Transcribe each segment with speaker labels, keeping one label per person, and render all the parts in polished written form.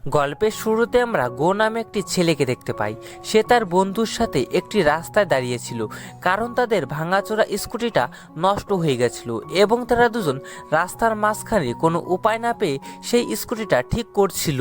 Speaker 1: গল্পের শুরুতে আমরা গো নামে একটি ছেলেকে দেখতে পাই। সে তার বন্ধুর সাথে একটি রাস্তায় দাঁড়িয়েছিল, কারণ তাদের ভাঙাচোরা স্কুটিটা নষ্ট হয়ে গেছিল এবং তারা দুজন রাস্তার মাঝখানে কোনো উপায় না পেয়ে সেই স্কুটিটা ঠিক করছিল।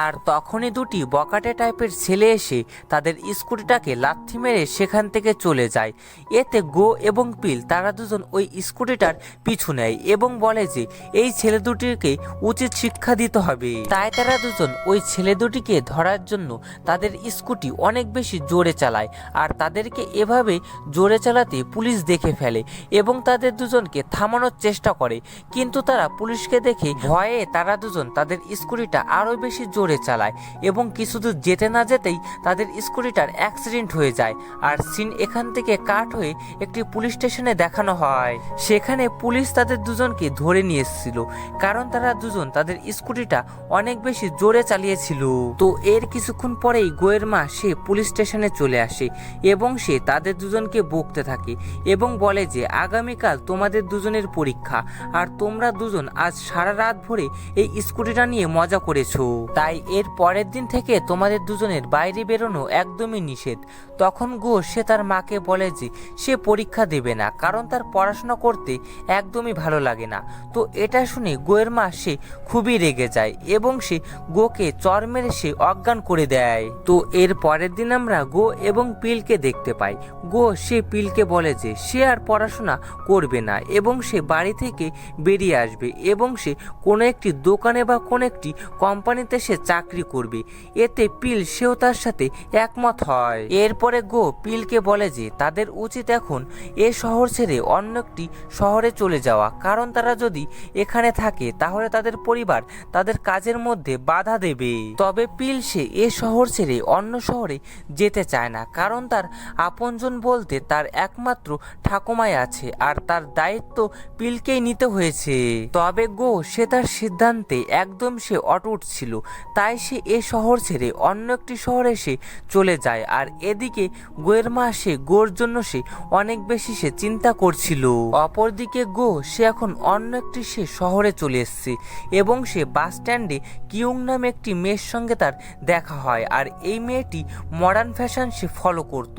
Speaker 1: আর তখনই দুটি বকাটে টাইপের ছেলে এসে তাদের স্কুটিটাকে লাথি মেরে সেখান থেকে চলে যায়। এতে গো এবং পিল তারা দুজন ওই স্কুটিটার পিছু নেয় এবং বলে যে এই ছেলে দুটিকে উচিত শিক্ষা দিতে হবে। তাই তারা দুজন ওই ছেলে দুটিকে ধরার জন্য তাদের স্কুটি অনেক বেশি জোরে চালায়, আর তাদেরকে এভাবে জোরে চালাতে পুলিশ দেখে ফেলে এবং তাদের দুজনকে থামানোর চেষ্টা করে। কিন্তু তারা পুলিশকে দেখে ভয়ে তারা দুজন তাদের স্কুটিটা আরো বেশি জোরে চালায় এবং কিছু দূর যেতে না যেতেই তাদের স্কুটিটার অ্যাক্সিডেন্ট হয়ে যায়। আর সিন এখান থেকে কাট হয়ে একটি পুলিশ স্টেশনে দেখানো হয়। সেখানে পুলিশ তাদের দুজনকে ধরে নিয়ে এসেছিল, কারণ তারা দুজন তাদের স্কুটিটা অনেক বেশি জোরে চালিয়েছিল। তো এর কিছুক্ষণ পরেই গোয়ের মা সে পুলিশ স্টেশনে চলে আসে এবং সে তাদের দুজনকে বকতে থাকে এবং বলে যে আগামীকাল তোমাদের দুজনের পরীক্ষা, আর তোমরা দুজন আজ সারা রাত ভরে এই স্কুটিটা নিয়ে মজা করেছো, তাই এর পরের দিন থেকে তোমাদের দুজনের বাইরে বেরোনো একদমই নিষেধ। তখন গো সে তার মাকে বলে যে সে পরীক্ষা দেবে না, কারণ তার পড়াশোনা করতে একদমই ভালো লাগে না। তো এটা শুনে গোয়ের মা সে খুবই রেগে যায় এবং সে গোকে চর মেরে সে অজ্ঞান করে দেয়। তো এর পরের দিন আমরা গো এবং পিলকে দেখতে পাই। গো সে পিলকে বলে যে সে আর পড়াশোনা করবে না এবং সে বাড়ি থেকে বেরিয়ে আসবে এবং সে কোনো একটি দোকানে বা কোনো একটি কোম্পানিতে সে চাকরি করবে। এতে পিল সেও তার সাথে একমত হয়। এরপরে গো পিলকে বলে যে তাদের উচিত এখন এ শহর ছেড়ে অন্য একটি শহরে চলে যাওয়া, কারণ তারা যদি এখানে থাকে তাহলে তাদের পরিবার তাদের কাজের মধ্যে বাধা দেবে। তবে পিল সে এ শহর ছেড়ে অন্য শহরে যেতে চায় না, কারণ তার আপনজন বলতে তার একমাত্র ঠাকুমাই আছে আর তার দায়িত্ব পিলকেই নিতে হয়েছে। তবে গো সে তার সিদ্ধান্তে একদম সে অটুট ছিল, তাই সে এ শহর ছেড়ে অন্য একটি শহরে সে চলে যায়। আর এদিকে গোয়ের মা সে গোর জন্য সে অনেক বেশি সে চিন্তা করছিল। অপরদিকে গো সে এখন অন্য একটি সে শহরে চলে এসেছে এবং সে বাস স্ট্যান্ডে কিউং নামে একটি মেয়ের সঙ্গে তার দেখা হয়। আর এই মেয়েটি মডার্ন ফ্যাশন সে ফলো করত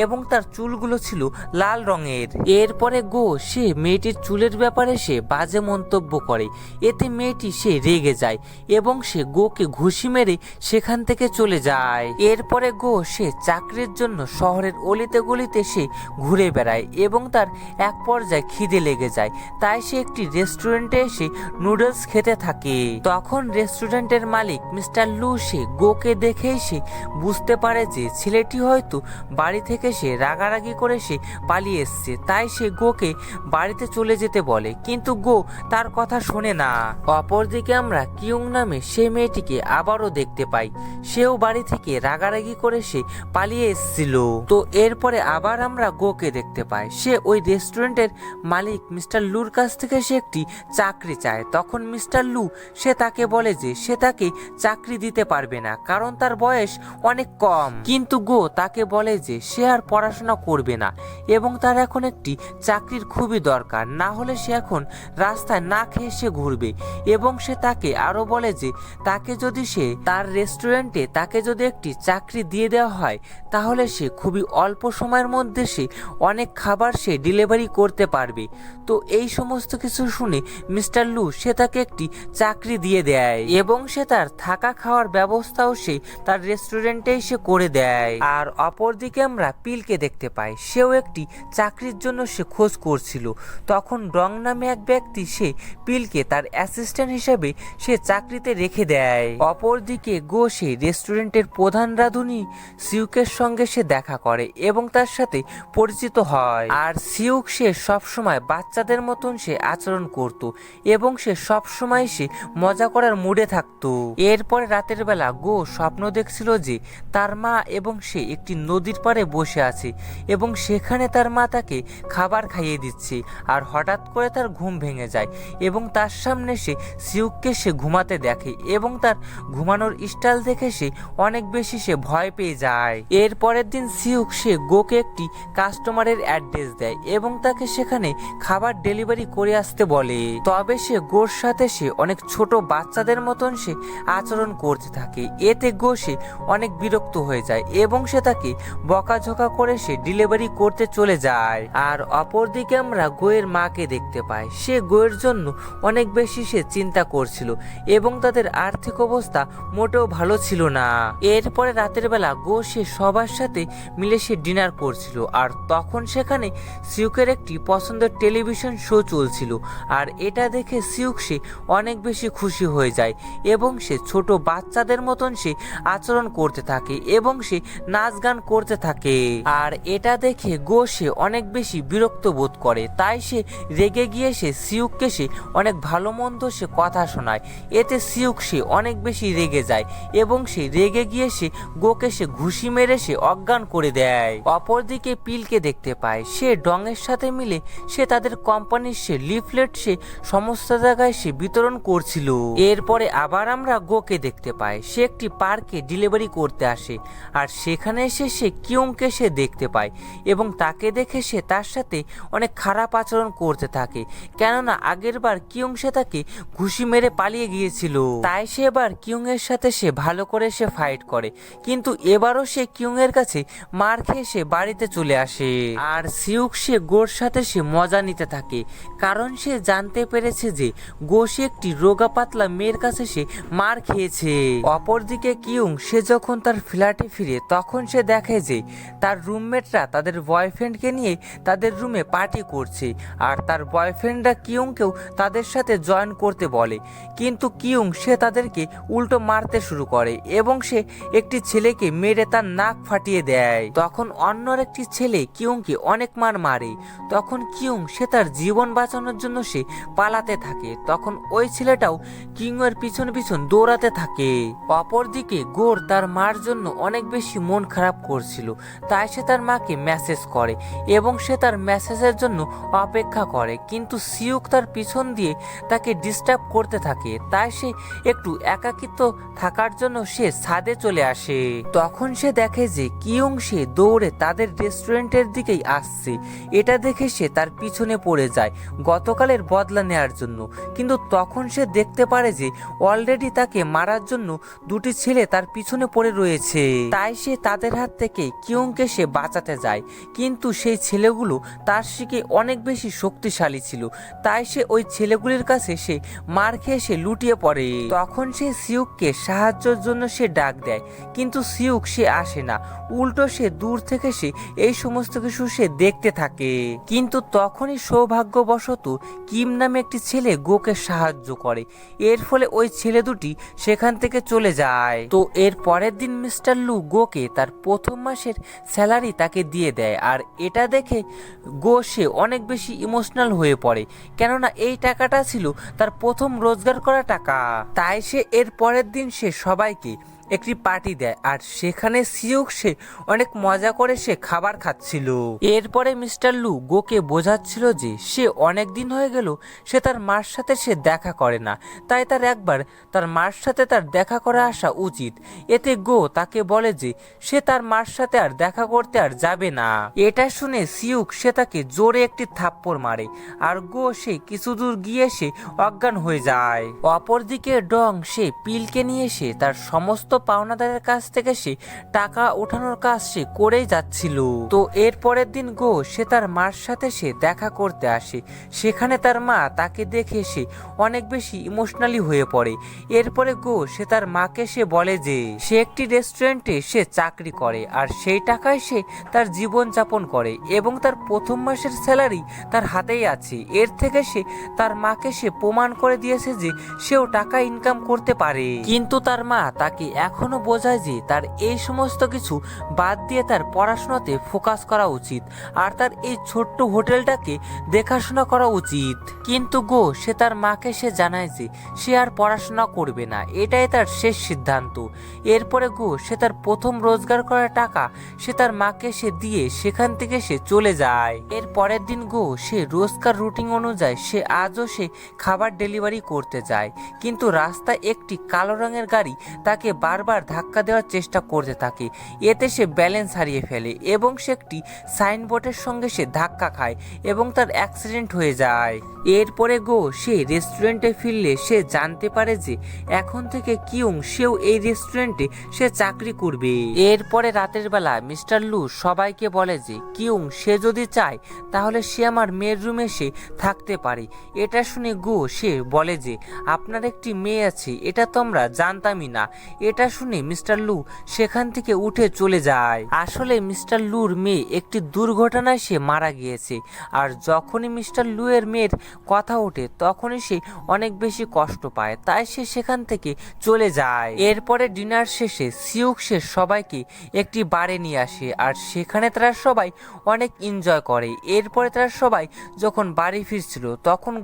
Speaker 1: এবং তার চুলগুলো ছিল লাল রঙের। এরপরে গো সে মেয়েটির চুলের ব্যাপারে সে বাজে মন্তব্য করে। এতে মেয়েটি সে রেগে যায় এবং সে গোকে ঘুষি মেরে সেখান থেকে চলে যায়। এরপরে গো সে চাকরির জন্য শহরের অলিতে গলিতে সে ঘুরে বেড়ায় এবং তার এক পর্যায়ে খিদে লেগে যায়, তাই সে একটি রেস্টুরেন্টে এসে নুডলস খেতে থাকে। তখন রেস্টুরেন্টের মালিক মিস্টার লু সে গোকে দেখেই সে বুঝতে পারে যে ছেলেটি হয়তো বাড়ি থেকে সে রাগারাগি করে সে পালিয়ে এসছে, তাই সে গোকে বাড়িতে চলে যেতে বলে, কিন্তু গো তার কথা শোনে না। অপরদিকে আমরা কিউং নামে সে মেয়েটিকে আবারও দেখতে পাই। সেও বাড়ি থেকে রাগারাগি করে সে পালিয়ে এসেছিল। তো এরপরে আবার আমরা গোকে দেখতে পাই। সে ওই রেস্টুরেন্টের মালিক মিস্টার লুর কাছ থেকে সে একটি চাকরি চায়। তখন মিস্টার লু সে তাকে বলে যে সে তাকে চাকরি দিতে পারবে না, কারণ তার বয়স অনেক কম। কিন্তু গো তাকে বলে যে সে আর পড়াশোনা করবে না এবং তার এখন একটি চাকরির খুবই দরকার, না হলে সে এখন রাস্তায় না খেয়ে সে ঘুরবে। এবং সে তাকে আরো বলে যে তাকে যদি সে তার রেস্টুরেন্টে তাকে যদি একটি চাকরি দিয়ে দেওয়া হয় তাহলে সে খুবই অল্প সময়ের মধ্যে সে অনেক খাবার সে ডেলিভারি করতে পারবে। তো এই সমস্ত কিছু শুনে মিস্টার লু সে তাকে একটি চাকরি দিয়ে দেয় এবং সে তার থাকা খাওয়ার ব্যবস্থাও সে তার রেস্টুরেন্টেই সে করে দেয়। আর অপরদিকে আমরা পিলকে দেখতে পাই। সেও একটি চাকরির জন্য সে খোঁজ করছিল। তখন রং নামে এক ব্যক্তি সে পিলকে তার অ্যাসিস্ট্যান্ট হিসেবে সে চাকরিতে রেখে দেয়। অপরদিকে গো সে রেস্টুরেন্টের প্রধান রাঁধুনি সিউকের সঙ্গে সে দেখা করে এবং তার সাথে পরিচিত হয়। আর সিউক সে সবসময় বাচ্চাদের মতন সে আচরণ করত এবং সে সবসময় সে মজা করার মুডে থাকতো। এরপরে রাতের বেলা গো স্বপ্ন দেখছিল যে তার মা এবং সে একটি নদীর পাড়ে বসে আছে এবং সেখানে তার মা তাকে খাবার খাইয়ে দিচ্ছে। আর হঠাৎ করে তার ঘুম ভেঙে যায় এবং তার সামনে সে সিউককে সে ঘুমাতে দেখে এবং তার ঘুমানোর স্টাইল দেখে সে অনেক বেশি সে ভয় পেয়ে যায়। এর পরের দিন সিউক সে গোকে একটি কাস্টমারের অ্যাড্রেস দেয় এবং তাকে সেখানে খাবার ডেলিভারি করে আসতে বলে। তবে সে গোর সাথে সে অনেক ছোট বাচ্চাদের মতন সে আচরণ করতে থাকে। এতে গো সে অনেক বিরক্ত হয়ে যায় এবং সে তাকে বকাঝকা করে সে ডেলিভারি করতে চলে যায়। আর অপরদিকে আমরা গোয়ের মাকে দেখতে পাই। সে গোয়ের জন্য অনেক বেশি সে চিন্তা করছিল এবং তাদের আর্থিক অবস্থা মোটেও ভালো ছিল না। এরপরে রাতের বেলা গো সে সবার সাথে মিলে সে ডিনার করছিল, আর তখন সেখানে সিউকের একটি পছন্দের টেলিভিশন শো চলছিল। আর এটা দেখে সিউক সে অনেক বেশি খুশি হয়ে যায় এবং সে ছোট বাচ্চাদের মতন সে আচরণ করতে থাকে এবং সে নাচ গান করতে থাকে। আর এটা দেখে গো সে অনেক বেশি বিরক্ত বোধ করে, তাই সে রেগে গিয়ে সে সিউককে সে অনেক ভালো মন্দ সে কথা শোনায়। এতে সিউক সে অনেক বেশি রেগে যায় এবং সে রেগে গিয়ে সে গোকে সে ঘুষি মেরে সে অজ্ঞান করে দেয়। অপরদিকে পিলকে দেখতে পায়। সে ডংয়ের সাথে মিলে সে তাদের কোম্পানির সে লিফলেট সে সমস্ত জায়গায় সে বিতরণ করছিল। এরপরে আবার আমরা গোকে দেখতে পাই। সে একটি পার্কে ডেলিভারি করতে আসে, আর সেখানে এসে সে কিউংকে সে দেখতে পায় এবং তাকে দেখে সে তার সাথে অনেক খারাপ আচরণ করতে থাকে, কেননা আগের বার কিউং সে তাকে ঘুষি মেরে পালিয়ে গিয়েছিল। তাই সে এবার কিউং এর সাথে সে ভালো করে সে ফাইট করে, কিন্তু এবারও সে কিউং এর কাছে মার খেয়ে সে বাড়িতে চলে আসে। আর সিউক সে গোর সাথে সে মজা নিতে থাকে, কারণ সে জানতে পেরেছে যে গো সে একটি রোগা পাতলা মেয়ের কাছে সে মার খেয়েছে। অপরদিকে কিউং সে যখন তার ফ্ল্যাটে ফিরে তখন সে দেখে যে তার রুমমেটরা তাদের বয়ফ্রেন্ডকে নিয়ে তাদের রুমে পার্টি করছে, আর তার বয়ফ্রেন্ডরা কিউংকেও তাদের সাথে জয়েন করতে বলে, কিন্তু কিউং সে তাদেরকে উল্টো মারতে শুরু করে এবং সে একটি ছেলেকে মেরে তার নাক ফাটিয়ে দেয়। তখন অন্য একটি ছেলে কিউংকে অনেক মার মারে। তখন কিউং সে তার জীবন বাঁচানোর জন্য সে পালাতে থাকে। তখন ওই ছেলেটাও কিউং এর পিছন পিছন দৌড়াতে থাকে। অপরদিকে গোর তার মার জন্য অনেক বেশি মন খারাপ করছিল, তাই সে তার মাকে মেসেজ করে এবং সে তার মেসেজের জন্য অপেক্ষা করে, কিন্তু সিউক তার পিছন দিয়ে তাকে ডিস্টার্ব করতে থাকে। তাই সে একটু একাকিত্ব থাকার জন্য সে ছাদে চলে আসে। তখন সে দেখে যে কিউং সে দৌড়ে তাদের রেস্টুরেন্টের দিকেই আসছে। এটা দেখে সে তার পিছনে পড়ে যায় গতকালের বদলা নেয়ার জন্য, কিন্তু তখন সে দেখতে পারে যে অলরেডি তাকে মারার জন্য দুটি ছেলে তার পিছনে পড়ে রয়েছে। তাই সে তাদের হাত থেকে কিউংকে সে বাঁচাতে যায়, কিন্তু সেই ছেলেগুলো তার থেকে অনেক বেশি শক্তিশালী ছিল। তাই সে ওই ছেলেগুলির কাছে সে মার খেয়ে সে লুটিয়ে পড়ে। তখন সে সিউককে সাহায্যের জন্য সে ডাক দেয়, কিন্তু সিউক সে আসে না, উল্টো সে দূর থেকে সে এই সমস্ত কিছু সে দেখতে থাকে। কিন্তু তখনই সৌভাগ্যবশত কিম নামে একটি ছেলে গোকে সাহায্য করে। এর ফলে ওই ছেলে দুটি সেখান থেকে চলে যায়। তো এর পরের দিন মিস্টার লু গোকে তার প্রথম মাসের স্যালারি তাকে দিয়ে দেয়, আর এটা দেখে গো সে অনেক বেশি ইমোশনাল হয়ে পড়ে, কেননা এই টাকাটা ছিল তার প্রথম রোজগার করা টাকা। তাই সে এর পরের দিন সে সবাইকে একটি পার্টি দেয়, আর সেখানে সিউক সে অনেক মজা করে সে খাবার খাচ্ছিল। এরপরে মিস্টার লু গোকে বোঝাচ্ছিল যে সে অনেক দিন হয়ে গেল সে তার মার সাথে সে দেখা করে না, তাই তার একবার তার মার সাথে তার দেখা করে আসা উচিত। এতে গো তাকে বলে যে সে তার মার সাথে আর দেখা করতে আর যাবে না। এটা শুনে সিউক সে তাকে জোরে একটি থাপ্পড় মারে, আর গো সে কিছু দূর গিয়ে সে অজ্ঞান হয়ে যায়। অপরদিকে ডং সে পিলকে নিয়ে এসে তার সমস্ত পাওনাদারের কাছ থেকে সে টাকা ওঠানোর কাজ সে করেই যাচ্ছিল। তো এর পরের দিন গো সে তার মার সাথে সে দেখা করতে আসে। সেখানে তার মা তাকে দেখে সে অনেক বেশি ইমোশনালি হয়ে পড়ে। এরপরে গো সে তার মাকে সে বলে যে সে একটি রেস্টুরেন্টে সে চাকরি করে, আর সেই টাকায় সে তার জীবন যাপন করে এবং তার প্রথম মাসের স্যালারি তার হাতেই আছে। এর থেকে সে তার মাকে সে প্রমাণ করে দিয়েছে যে সেও টাকা ইনকাম করতে পারে। কিন্তু তার মা তাকে এখনো বোঝায় যে তার এই সমস্ত কিছু বাদ দিয়ে তার পড়াশোনাতে ফোকাস করা উচিত, আর তার এই ছোট্ট হোটেলটাকে দেখাশোনা করা উচিত। কিন্তু গো সে তার মাকে সে জানায় যে সে আর পড়াশোনা করবে না, এটাই তার শেষ সিদ্ধান্ত। এরপরে গো সে তার প্রথম রোজগার করা টাকা সে তার মাকে সে দিয়ে সেখান থেকে সে চলে যায়। এর পরের দিন গো সে রোজকার রুটিন অনুযায়ী সে আজও সে খাবার ডেলিভারি করতে যায়, কিন্তু রাস্তায় একটি কালো রঙের গাড়ি তাকে বারবার ধাক্কা দেওয়ার চেষ্টা করতে থাকে। এতে সে ব্যালেন্স হারিয়ে ফেলে এবং সে একটি সাইনবোর্ডের সঙ্গে সে ধাক্কা খায় এবং তার অ্যাক্সিডেন্ট হয়ে যায়। এরপরে সে রেস্টুরেন্টে ফিরলে সে জানতে পারে যে এখন থেকে কিউং সেও এই রেস্টুরেন্টে সে চাকরি করবে। এরপরে রাতের বেলা মিস্টার লু সবাইকে বলে যে কিউং সে যদি চায় তাহলে সে আমার মেয়ের রুমে সে থাকতে পারে। এটা শুনে সে বলে যে আপনার একটি মেয়ে আছে, এটা তো আমরা জানতামই না। এটা শুনে মিস্টার লু সেখান থেকে উঠে চলে যায়। আসলে মিস্টার লুর মেয়ে একটি দুর্ঘটনায় সে মারা গিয়েছে, আর যখনই মিস্টার লু এর মেয়ের কথা ওঠে তখনই সে অনেক বেশি কষ্ট পায়, তাই সে সেখান থেকে চলে যায়। এরপরে ডিনার শেষে সিউক সে সবাইকে একটি বারে নিয়ে আসে আর সেখানে তারা সবাই অনেক এনজয় করে। এরপরে তারা সবাই যখন বাড়ি ফিরছিল তখন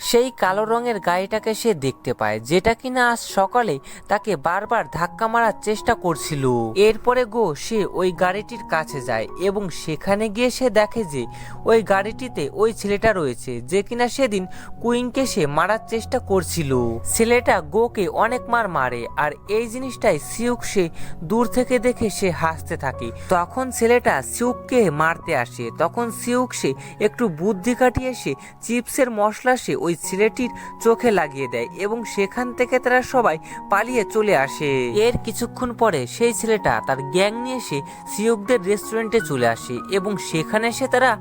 Speaker 1: সেই কালো রঙের গাড়িটাকে সে দেখতে পায়, যেটা কিনা আজ সকালে তাকে বারবার ধাক্কা মারার চেষ্টা করছিল। এরপরে সে ওই গাড়িটির কাছে যায় এবং সেখানে গিয়ে সে দেখে যে ওই গাড়িটিতে ওই ছেলেটা রয়েছে যে কিনা সেদিন কুইংকে সে মারার চেষ্টা করছিল। ছেলেটা কে অনেক মারে আর এই জিনিসটাই সিউক সে দূর থেকে দেখে সে হাসতে থাকে। তখন ছেলেটা সিউককে মারতে আসে, তখন সিউক সে একটু বুদ্ধি কাটিয়ে সে চিপসের মশলা সে ওই ছেলেটির চোখে লাগিয়ে দেয় এবং সেখান থেকে তারা সবাই পালিয়ে চলে আসে। এর কিছুক্ষণ পরে সেই ছেলেটা তার গ্যাং নিয়ে এসে সিউকদের রেস্টুরেন্টে চলে আসে এবং সেখানে এসে তারা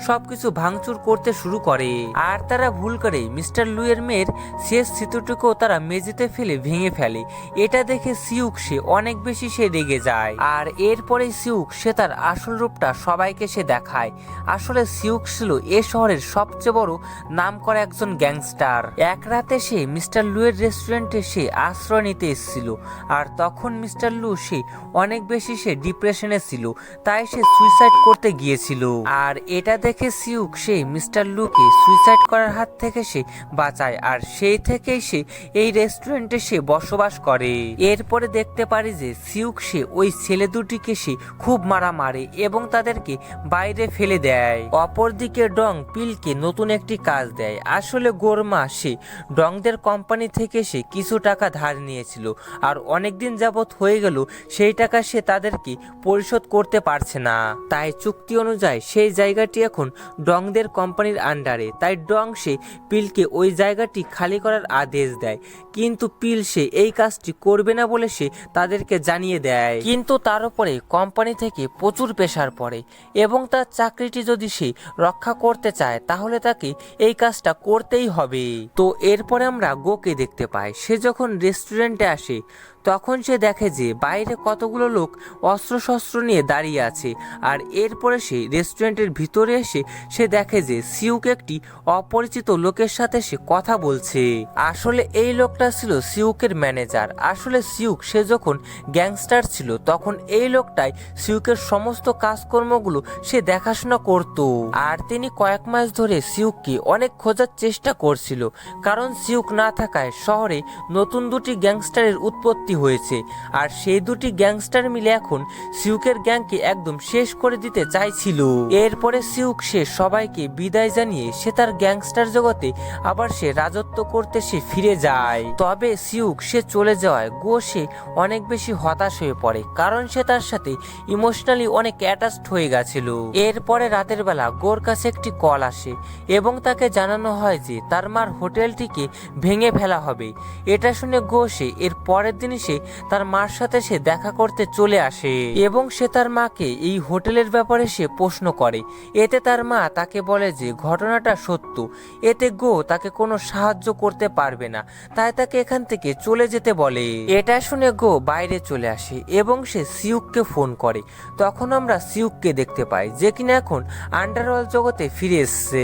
Speaker 1: সবকিছু ভাঙচুর করতে শুরু করে। আর তারা ভুল করে মিস্টার লু এর মেয়ের শেষ স্মৃতিটুকু তারা মেঝেতে ফেলে ভেঙে ফেলে। এটা দেখে সিউক সে অনেক বেশি সে রেগে যায় আর এরপরে সিউক সে তার আসল রূপটা সবাইকে সে দেখায়। আসলে সিউক ছিল এ শহরের সবচেয়ে বড় নামকরা একজন গ্যাংস্টার। এক রাতে সে মিস্টার লু এর রেস্টুরেন্টে সে আশ্রয় নিতে এসেছিল আর তখন মিস্টার লু সে অনেক বেশি সে ডিপ্রেশনে ছিল, তাই সে সুইসাইড করতে গিয়েছিল। আর এটা দেখে সিউক সে মিস্টার লুকে সুইসাইড করার হাত থেকে সে বাঁচায় আর সেই থেকেই সে এই রেস্টুরেন্টে সে বসবাস করে। এরপরে দেখতে পারি যে সিউক সে ওই ছেলে দুটিকে সে খুব মারে এবং তাদেরকে বাইরে ফেলে দেয়। অপরদিকে ডং পিলকে নতুন একটি কাজ দেয়। আসলে গোরমা সে ডংদের কোম্পানি থেকে সে কিছু টাকা ধার নিয়েছিল আর অনেকদিন যাবৎ হয়ে গেল সেই টাকা সে তাদেরকে পরিশোধ করতে পারছে না, তাই চুক্তি অনুযায়ী সেই জায়গাটি এখন ডংদের কোম্পানির আন্ডারে। তাই ডং সে পিলকে ওই জায়গাটি খালি করার আদেশ দেয়, কিন্তু পিল সে এই কাজটি করবে না বলে সে তাদেরকে জানিয়ে দেয়। কিন্তু তার উপরে কোম্পানি থেকে প্রচুর প্রেসার পড়ে এবং তার চাকরিটি যদি সে রক্ষা করতে চায় তাহলে তাকে এই কাজটা করতেই হবে। তো এরপরে আমরা কে দেখতে পাই। সে যখন রেস্টুরেন্টে আসে তখন সে দেখে যে বাইরে কতগুলো লোক অস্ত্রশস্ত্র নিয়ে দাঁড়িয়ে আছে আর এরপরে সে রেস্টুরেন্টের ভিতরে এসে সে দেখে যে সিউক একটি অপরিচিত লোকের সাথে সে কথা বলছে। আসলে এই লোকটা ছিল সিউকের ম্যানেজার। আসলে সিউক সে যখন গ্যাংস্টার ছিল তখন এই লোকটাই সিউকের সমস্ত কাজকর্মগুলো সে দেখাশোনা করত আর তিনি কয়েক মাস ধরে সিউককে অনেক খোঁজার চেষ্টা করছিল, কারণ সিউক না থাকায় শহরে নতুন দুটি গ্যাংস্টারের উৎপত্তি হয়েছে আর সেই দুটি গ্যাংস্টার মিলে এখন সিউকের গ্যাংকে একদম শেষ করে দিতে চাইছিল। এরপরে সিউক সে সবাইকে বিদায় জানিয়ে সে তার গ্যাংস্টার জগতে আবার সে রাজত্ব করতে সে ফিরে যায়। তবে সিউক সে চলে যাওয়ায় সে অনেক বেশি হতাশ হয়ে পড়ে, কারণ সে তার সাথে ইমোশনালি অনেক অ্যাটাচড হয়ে গেছিল। এরপরে রাতের বেলা গোর কাছে একটি কল আসে এবং তাকে জানানো হয় যে তার মার হোটেলটিকে ভেঙে ফেলা হবে। এটা শুনে সে এর পরের দিন সে তার মার সাথে সে দেখা করতে চলে আসে এবং সে তার মাকে এই হোটেলের ব্যাপারে সে প্রশ্ন করে। এতে তার মা তাকে বলে যে ঘটনাটা সত্য, এতে তাকে কোনো সাহায্য করতে পারবে না, তাই তাকে এখান থেকে চলে যেতে বলে। এটা শুনে বাইরে চলে আসে এবং সে সিউককে ফোন করে। তখন আমরা সিউককে দেখতে পাই যে কিনা এখন আন্ডারওয়ার্ল্ড জগতে ফিরে এসছে।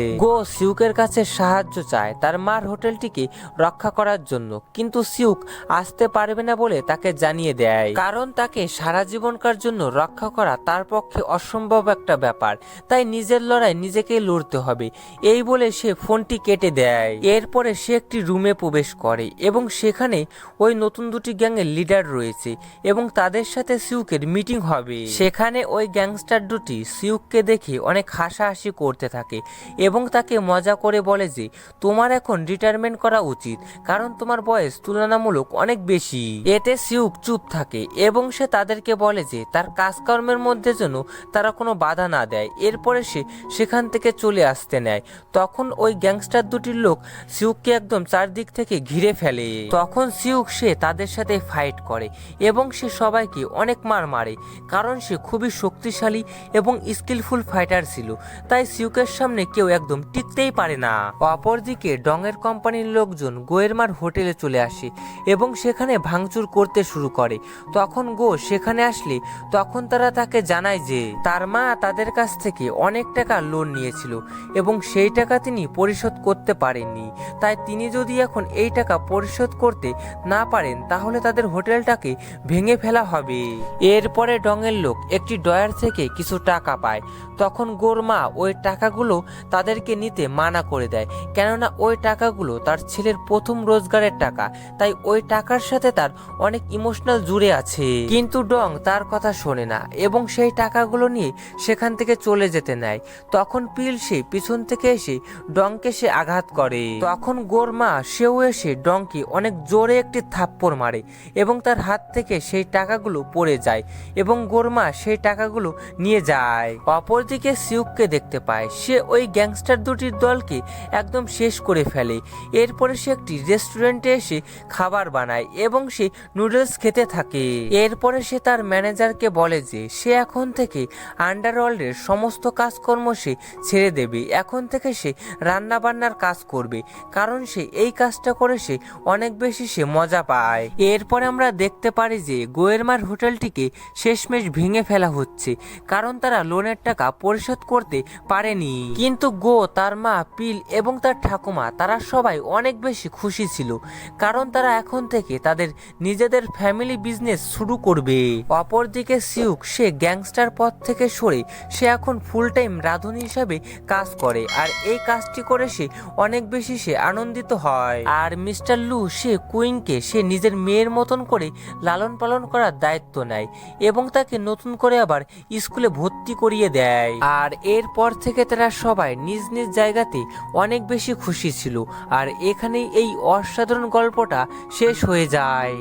Speaker 1: সিউকের কাছে সাহায্য চায় তার মার হোটেলটিকে রক্ষা করার জন্য, কিন্তু সিউক আসতে পারবে না বলে তাকে জানিয়ে দেয়, কারণ তাকে সারা জীবনকার জন্য রক্ষা করা তার পক্ষে অসম্ভব একটা ব্যাপার, তাই নিজের লড়াই নিজেকে লড়তে হবে। এই বলে সে ফোনটি কেটে দেয়। এরপরে সে একটি রুমে প্রবেশ করে এবং সেখানে ওই নতুন দুটি গ্যাংয়ের লিডার রয়েছে এবং তাদের সাথে সিউকের মিটিং হবে। সেখানে ওই গ্যাংস্টার দুটি সিউককে দেখে অনেক হাসাহাসি করতে থাকে এবং তাকে মজা করে বলে যে তোমার এখন রিটায়ারমেন্ট করা উচিত, কারণ তোমার বয়স তুলনামূলক অনেক বেশি। এতে সিউক চুপ থাকে এবং সে তাদেরকে বলে যে তার কাজকর্মের মধ্যে যেন তারা কোনো বাধা না দেয়। এরপরে সে সেখান থেকে চলে আসতে নেয়। তখন ওই গ্যাংস্টার দুটির লোক সিউককে একদম চারদিক থেকে ঘিরে ফেলে। তখন সিউক সে তাদের সাথে ফাইট করে এবং সে সবাইকে অনেক মার মারে, কারণ সে খুবই শক্তিশালী এবং স্কিলফুল ফাইটার ছিল। তাই সিউকের সামনে কেউ একদম টিকতেই পারে না। অপরদিকে ডংয়ের কোম্পানির লোকজন গোয়ের মার হোটেলে চলে আসে এবং সেখানে ভাঙচুর করতে শুরু করে। তখন গো সেখানে আসলে তখন তারা তাকে জানায় যে তার মা তাদের কাছ থেকে অনেক টাকা লোন নিয়েছিল এবং সেই টাকা তিনি পরিশোধ করতে পারেননি। তাই তিনি যদি এখন এই টাকা পরিশোধ করতে না পারেন তাহলে তাদের হোটেলটাকে ভেঙে ফেলা হবে। এরপরে ডংয়ের লোক একটি ডয়ার থেকে কিছু টাকা পায়। তখন গোর মা ওই টাকাগুলো তাদেরকে নিতে মানা করে দেয়, কেননা ওই টাকাগুলো তার ছেলের প্রথম রোজগারের টাকা, তাই ওই টাকার সাথে তার অনেক ইমোশনাল জুড়ে আছে। কিন্তু ডং তার কথা শোনে না এবং সেই টাকাগুলো নিয়ে সেখান থেকে চলে যেতে নেয়। তখন পিল সে পিছন থেকে এসে ডংকে সে আঘাত করে। তখন গোর মা সেও এসে ডংকে অনেক জোরে একটি থাপ্পড় মারে এবং তার হাত থেকে সেই টাকাগুলো পড়ে যায় এবং গোর মা সেই টাকাগুলো নিয়ে যায়। অপরদিকে সিউককে দেখতে পায়, সে ওই গ্যাংস্টার দুটির দলকে একদম শেষ করে ফেলে। এরপরে সে একটি রেস্টুরেন্টে এসে খাবার বানায় এবং সে নুডলস খেতে থাকে। এরপরে সে তার ম্যানেজারকে বলে যে সে এখন থেকে আন্ডারওয়ার্ল্ডের সমস্ত কাজকর্ম সে ছেড়ে দেবে। এখন থেকে সে রান্না বান্নার কাজ করবে, কারণ সে এই কাজটা করে সে অনেক বেশি সে মজা পায়। এরপরে আমরা দেখতে পারি যে গোয়ের মার হোটেলটিকে শেষমেশ ভেঙে ফেলা হচ্ছে, কারণ তারা লোনের টাকা পরিশোধ করতে পারেনি। কিন্তু গো, তার মা, পিল এবং তার ঠাকুমা তারা সবাই অনেক বেশি খুশি ছিল, কারণ তারা এখন থেকে তাদের নিজেদের ফ্যামিলি বিজনেস শুরু করবে। অপরদিকে সিউক সে গ্যাংস্টার পথ থেকে সরে সে এখন ফুল টাইম রাঁধুনি হিসাবে কাজ করে, আর এই কাজটি করে সে অনেক বেশি সে আনন্দিত হয়। আর মিস্টার লু সে কুইনকে সে নিজের মেয়ের মতন করে লালন পালন করার দায়িত্ব নেয় এবং তাকে নতুন করে আবার স্কুলে ভর্তি করিয়ে দেয়। আর এরপর থেকে তারা সবাই নিজ নিজ জায়গাতে অনেক বেশি খুশি ছিল। আর এখানেই এই অসাধারণ গল্পটা শেষ হয়ে যায়।